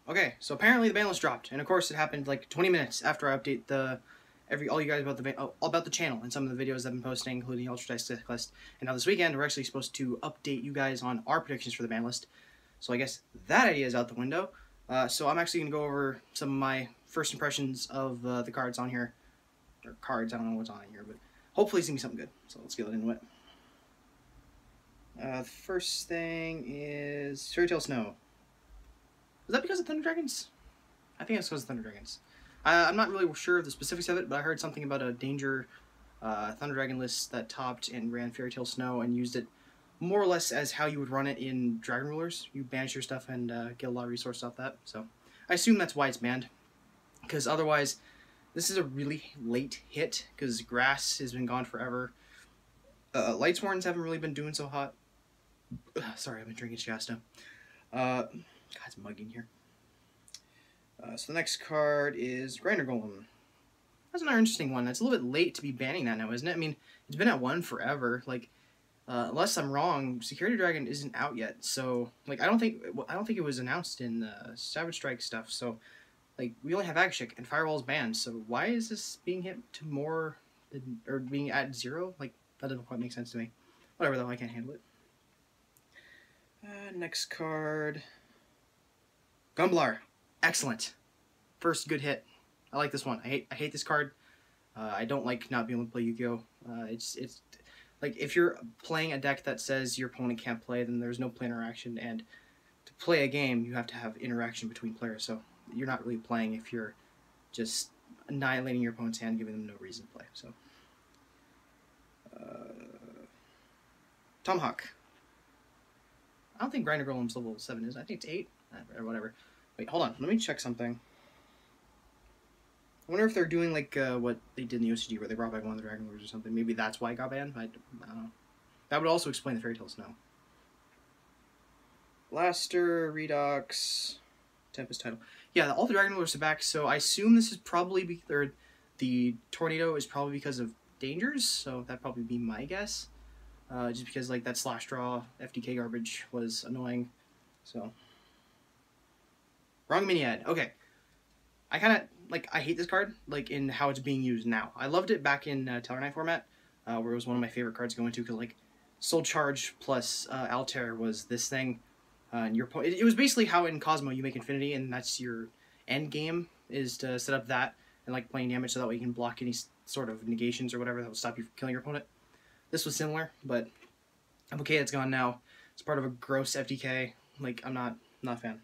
Okay, so apparently the ban list dropped, and of course it happened like 20 minutes after I update all you guys about the channel and some of the videos I've been posting, including the Ultra Dice list. And now this weekend we're actually supposed to update you guys on our predictions for the ban list. So I guess that idea is out the window. So I'm actually gonna go over some of my first impressions of the cards on here, or cards. I don't know what's on here, but hopefully it's gonna be something good. So let's get into it. The first thing is Fairy Tale Snow. Is that because of Thunder Dragons? I think it's because of Thunder Dragons. I'm not really sure of the specifics of it, but I heard something about a Danger Thunder Dragon list that topped and ran Fairy Tale Snow and used it more or less as how you would run it in Dragon Rulers. You banish your stuff and get a lot of resources off that. So I assume that's why it's banned. Because otherwise, this is a really late hit, because Grass has been gone forever. Lightsworns haven't really been doing so hot. Sorry, I've been drinking Shasta. God, it's muggy in here. So the next card is Grinder Golem. That's another interesting one. It's a little bit late to be banning that now, isn't it? I mean, it's been at 1 forever. Like, unless I'm wrong, Security Dragon isn't out yet. So, like, I don't think it was announced in the Savage Strike stuff. So, like, we only have Akashik and Firewall's banned. So why is this being hit to more than, or being at 0? Like, that doesn't quite make sense to me. Whatever though, I can't handle it. Next card, Gumblar. Excellent. First good hit. I like this one. I hate this card. I don't like not being able to play Yugioh. It's like, if you're playing a deck that says your opponent can't play, then there's no play interaction, and to play a game you have to have interaction between players, so you're not really playing if you're just annihilating your opponent's hand, giving them no reason to play. So Tomahawk. I don't think Grinder Golem's level 7 is. I think it's 8 or whatever. Wait, hold on. Let me check something. I wonder if they're doing like what they did in the OCG, where they brought back one of the Dragon Lords or something. Maybe that's why it got banned. I don't know. That would also explain the Fairy Tale Snow. Blaster, Redox, Tempest Title. Yeah, all the Dragon Lords are back, so I assume this is probably the Tornado is probably because of Dangers, so that'd probably be my guess. Just because like that slash draw FDK garbage was annoying. So Wrong Miniad. Okay. I kind of, like, I hate this card, like, in how it's being used now. I loved it back in Tellarknight format, where it was one of my favorite cards to go into, because, like, Soul Charge plus Altair was this thing, and your point. It was basically how in Cosmo you make Infinity, and that's your end game, is to set up that and, like, playing damage so that way you can block any sort of negations or whatever that will stop you from killing your opponent. This was similar, but I'm okay it's gone now. It's part of a gross FDK. Like, I'm not a fan.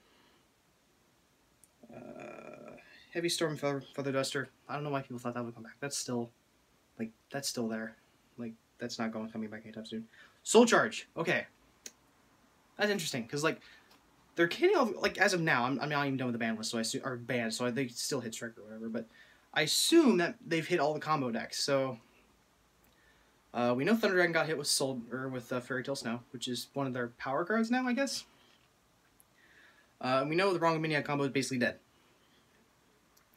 Heavy Storm Feather Duster. I don't know why people thought that would come back. That's still, like, that's still there. Like, that's not coming back anytime soon. Soul Charge. Okay. That's interesting, because, like, they're hitting all, like, as of now, I'm not even done with the ban list, so I assume, or banned, so they still hit Strike or whatever, but I assume that they've hit all the combo decks, so we know Thunder Dragon got hit with Fairy Tale Snow, which is one of their power cards now, I guess. We know the Rongo Miniad combo is basically dead.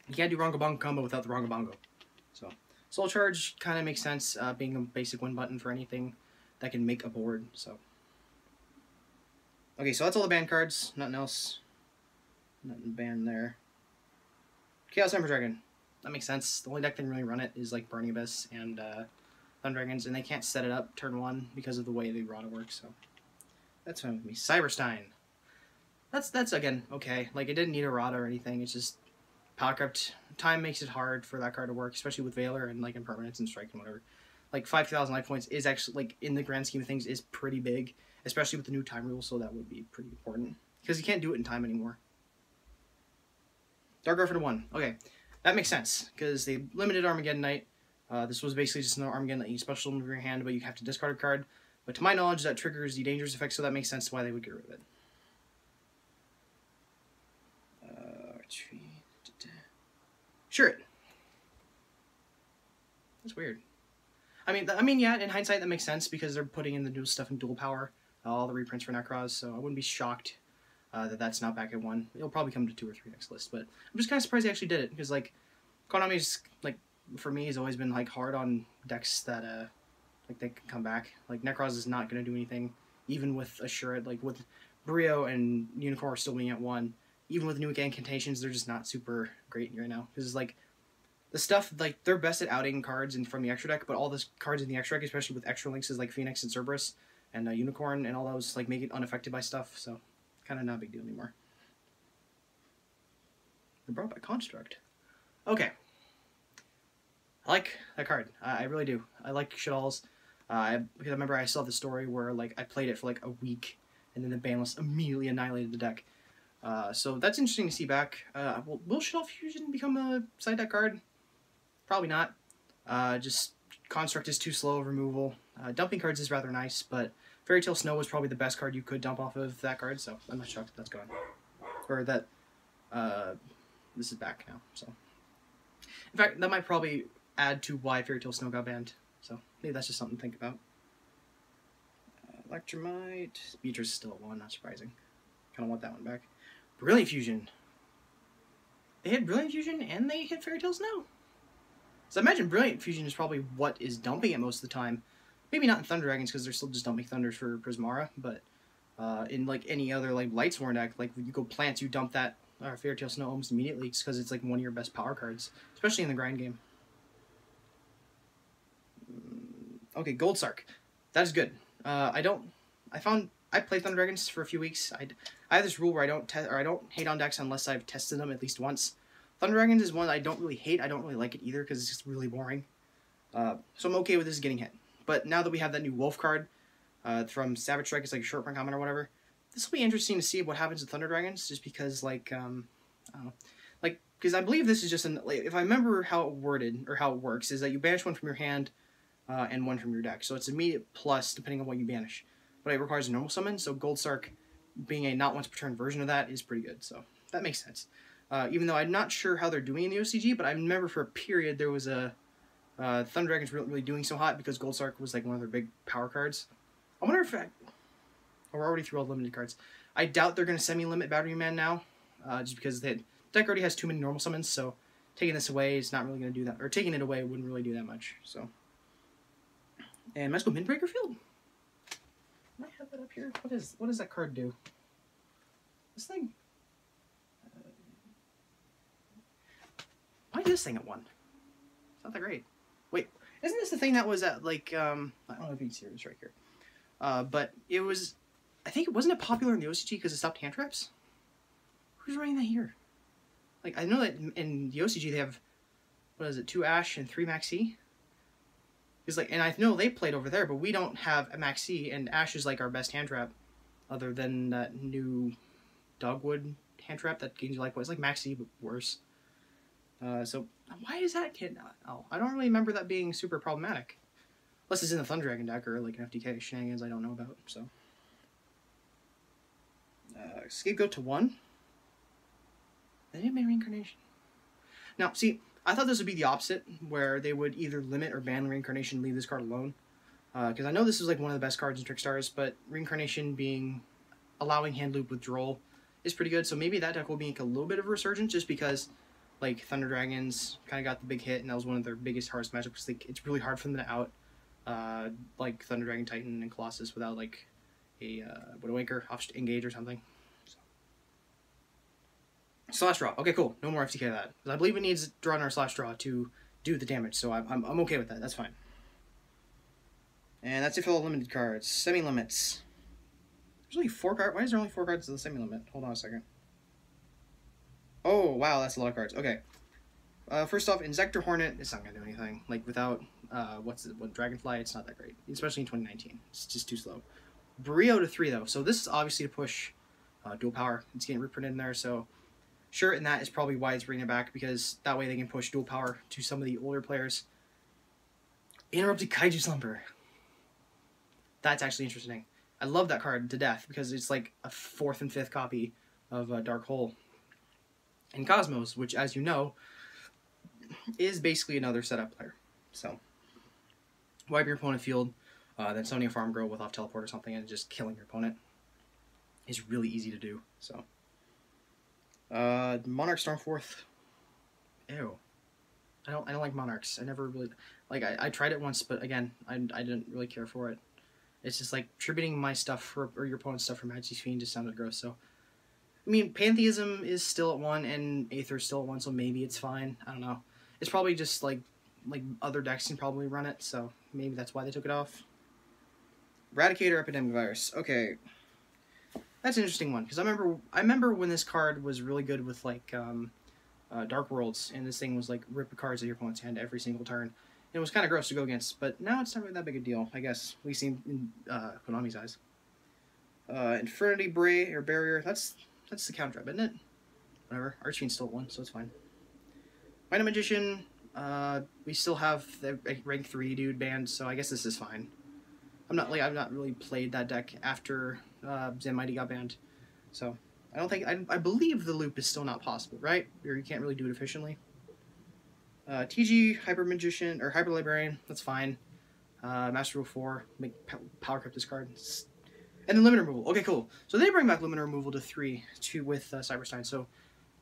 You can't do Rongo Bongo combo without the Rongo Bongo. So, Soul Charge kind of makes sense, being a basic win button for anything that can make a board, so. Okay, so that's all the banned cards, nothing else. Nothing banned there. Chaos Emperor Dragon. That makes sense. The only deck that can really run it is, like, Burning Abyss and Thunder Dragons, and they can't set it up turn 1 because of the way the Errata works, so. That's fine with me. Cyberstein. That's again, okay. Like, it didn't need Errata or anything, it's just Power Crypt. Time makes it hard for that card to work, especially with Valor and, like, Impermanence and Strike and whatever. Like, 5,000 life points is actually, like, in the grand scheme of things, is pretty big, especially with the new time rule, so that would be pretty important. Because you can't do it in time anymore. Dark Orphan 1. Okay, that makes sense, because they limited Armageddon Knight. This was basically just another Armageddon that you special move your hand, but you have to discard a card. But to my knowledge, that triggers the Dangerous effect, so that makes sense why they would get rid of it. Sure. That's weird. I mean, yeah, in hindsight, that makes sense, because they're putting in the new stuff in dual power, all the reprints for Necroz, so I wouldn't be shocked that that's not back at 1. It'll probably come to 2 or 3 next list, but I'm just kind of surprised they actually did it, because, like, Konami's, like, for me, has always been, like, hard on decks that, like, they can come back. Like, Necroz is not going to do anything, even with Assured, like, with Brio and Unicorn still being at 1, even with new incantations, they're just not super great right now. Because like the stuff, like they're best at outing cards and from the extra deck, but all the cards in the extra deck, especially with extra links, is like Phoenix and Cerberus and Unicorn and all those, like make it unaffected by stuff. So kind of not a big deal anymore. They're brought by Construct. Okay. I like that card. I really do. I like Shadalls. Because I remember I saw the story where like I played it for like a week, and then the Banlist immediately annihilated the deck. So that's interesting to see back. Will Shadal Fusion become a side deck card? Probably not. Just Construct is too slow of removal. Dumping cards is rather nice, but Fairy Tale Snow was probably the best card you could dump off of that card, so I'm not shocked that's gone. Or that, this is back now, so. In fact, that might probably add to why Fairy Tale Snow got banned, so maybe that's just something to think about. Electromite, Beatrice is still at 1, not surprising. Kind of want that one back. Brilliant Fusion. They hit Brilliant Fusion and they hit Fairy Tale Snow. So I imagine Brilliant Fusion is probably what is dumping it most of the time. Maybe not in Thunder Dragons because they're still just dumping Thunders for Prismara, but in like any other like Lightsworn deck, like when you go plants, you dump that Fairy Tale Snow almost immediately because it's like one of your best power cards, especially in the grind game. Okay, Gold Sark. That is good. I played Thunder Dragons for a few weeks. I have this rule where I don't hate on decks unless I've tested them at least once. Thunder Dragons is one that I don't really hate. I don't really like it either because it's just really boring. So I'm okay with this getting hit. But now that we have that new Wolf card from Savage Strike, it's like a short print comment or whatever. This will be interesting to see what happens with Thunder Dragons, just because like I don't know, like because I believe this is just if I remember how it worded or how it works is that you banish one from your hand and one from your deck, so it's immediate plus depending on what you banish. But it requires a normal summon, so Gold Sark being a not once per turn version of that is pretty good. So that makes sense. Even though I'm not sure how they're doing in the OCG, but I remember for a period there was a Thunder Dragons weren't really doing so hot because Gold Sark was like one of their big power cards. I wonder if we're already through all the limited cards. I doubt they're going to semi-limit Battery Man now, just because the deck already has too many normal summons, so taking this away is not really going to do that, or taking it away wouldn't really do that much, so. And let's go Mindbreaker Field. I have that up here. What does that card do? This thing. Why is this thing at 1? It's not that great. Wait, isn't this the thing that was at like I don't know if you can see this right here, but it was. I think it wasn't popular in the OCG because it stopped hand traps. Who's running that here? Like I know that in the OCG they have, what is it, 2 Ash and 3 Maxi. It's like, and I know they played over there, but we don't have a Maxi, and Ash is like our best hand trap, other than that new Dogwood hand trap that gains you life points. It's like Maxi, but worse. So why is that kid not? Oh, I don't really remember that being super problematic, unless it's in the Thunder Dragon deck or like an FDK shenanigans I don't know about. So Scapegoat to 1. They didn't make Reincarnation. Now, see. I thought this would be the opposite, where they would either limit or ban Reincarnation and leave this card alone. Because I know this is like one of the best cards in Trickstars, but Reincarnation being allowing hand loop withdrawal is pretty good. So maybe that deck will make a little bit of a resurgence, just because like Thunder Dragons kind of got the big hit, and that was one of their biggest hardest matchups. Like it's really hard for them to out like Thunder Dragon, Titan, and Colossus without like a Widowmaker off engage or something. Slash draw. Okay, cool. No more FTK of that. I believe it needs draw or slash draw to do the damage, so I'm okay with that. That's fine. And that's it for the limited cards. Semi-limits. There's only 4 cards. Why is there only 4 cards in the semi-limit? Hold on a second. Oh, wow, that's a lot of cards. Okay. First off, Insector Hornet, it's not going to do anything. Like, without, Dragonfly, it's not that great. Especially in 2019. It's just too slow. Brio to 3, though. So this is obviously to push dual power. It's getting reprinted in there, so... Sure, and that is probably why it's bringing it back, because that way they can push dual power to some of the older players. Interrupted Kaiju Slumber. That's actually interesting. I love that card to death, because it's like a 4th and 5th copy of Dark Hole. And Cosmos, which, as you know, is basically another setup player. So, wipe your opponent field, then summoning a Farm Girl with off teleport or something, and just killing your opponent is really easy to do, so... Monarch Stormforth. Ew. I don't like Monarchs. I never really like. I tried it once, but again, I didn't really care for it. It's just like tributing my stuff or your opponent's stuff for Majesty's Fiend just sounded gross. So I mean, Pantheism is still at 1, and Aether's still at 1, so maybe it's fine. I don't know. It's probably just, like other decks can probably run it, so maybe that's why they took it off. Eradicator Epidemic Virus. Okay. That's an interesting one, because I remember when this card was really good with, like, Dark Worlds, and this thing was, like, rip the cards out of your opponent's hand every single turn. And it was kind of gross to go against, but now it's not really that big a deal, I guess. We see in Konami's eyes. Infernity Barrier, that's the counter trap, isn't it? Whatever. Archfiend's still at 1, so it's fine. Minor Magician, we still have the rank 3 dude banned, so I guess this is fine. I've not really played that deck after Zen Mighty got banned, so I don't think I believe the loop is still not possible, right? Or you can't really do it efficiently. TG Hyper Magician or Hyper Librarian, that's fine. Master Rule 4, make power creep this card. And then limit removal. Okay, cool. So they bring back limit removal to 3 with Cyberstein. So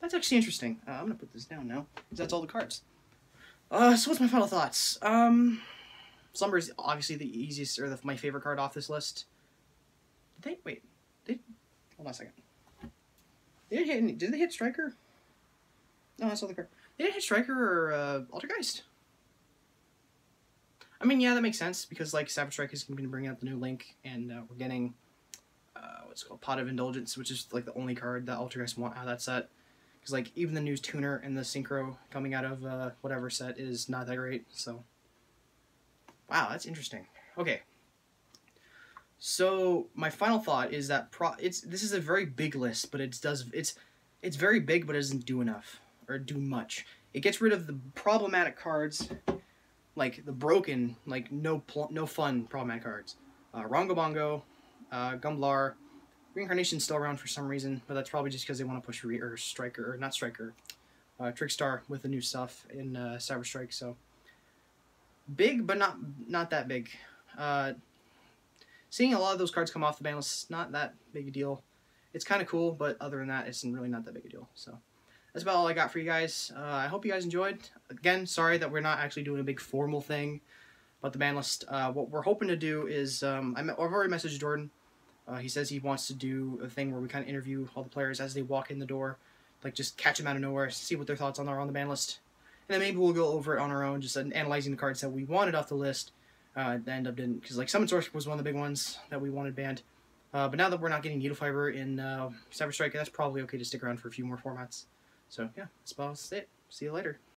that's actually interesting. I'm gonna put this down now because that's all the cards. So what's my final thoughts? Slumber is obviously the easiest or my favorite card off this list. Hold on a second. Did they hit Striker? No, that's not the card. They didn't hit Striker or Altergeist. I mean, yeah, that makes sense because like Savage Strike is going to bring out the new Link, and we're getting what's called Pot of Indulgence, which is like the only card that Altergeist want out of that set. Because like even the new Tuner and the Synchro coming out of whatever set is not that great. So, wow, that's interesting. Okay. So my final thought is that this is a very big list, but it's very big, but it doesn't do enough or do much. It gets rid of the problematic cards, like the broken, like no fun problematic cards. Rongo Bongo, Gumblar, Reincarnation's still around for some reason, but that's probably just because they want to push Trickstar with the new stuff in Cyber Strike. So big, but not that big. Seeing a lot of those cards come off the ban list is not that big a deal. It's kind of cool, but other than that, it's really not that big a deal. So that's about all I got for you guys. I hope you guys enjoyed. Again, sorry that we're not actually doing a big formal thing about the ban list. What we're hoping to do is, I've already messaged Jordan. He says he wants to do a thing where we kind of interview all the players as they walk in the door. Like, just catch them out of nowhere, see what their thoughts are on the ban list. And then maybe we'll go over it on our own, just analyzing the cards that we wanted off the list. That end up didn't, because like Summon Source was one of the big ones that we wanted banned. But now that we're not getting Needle Fiber in Cyber Strike, that's probably okay to stick around for a few more formats. So yeah, that's about it. See you later.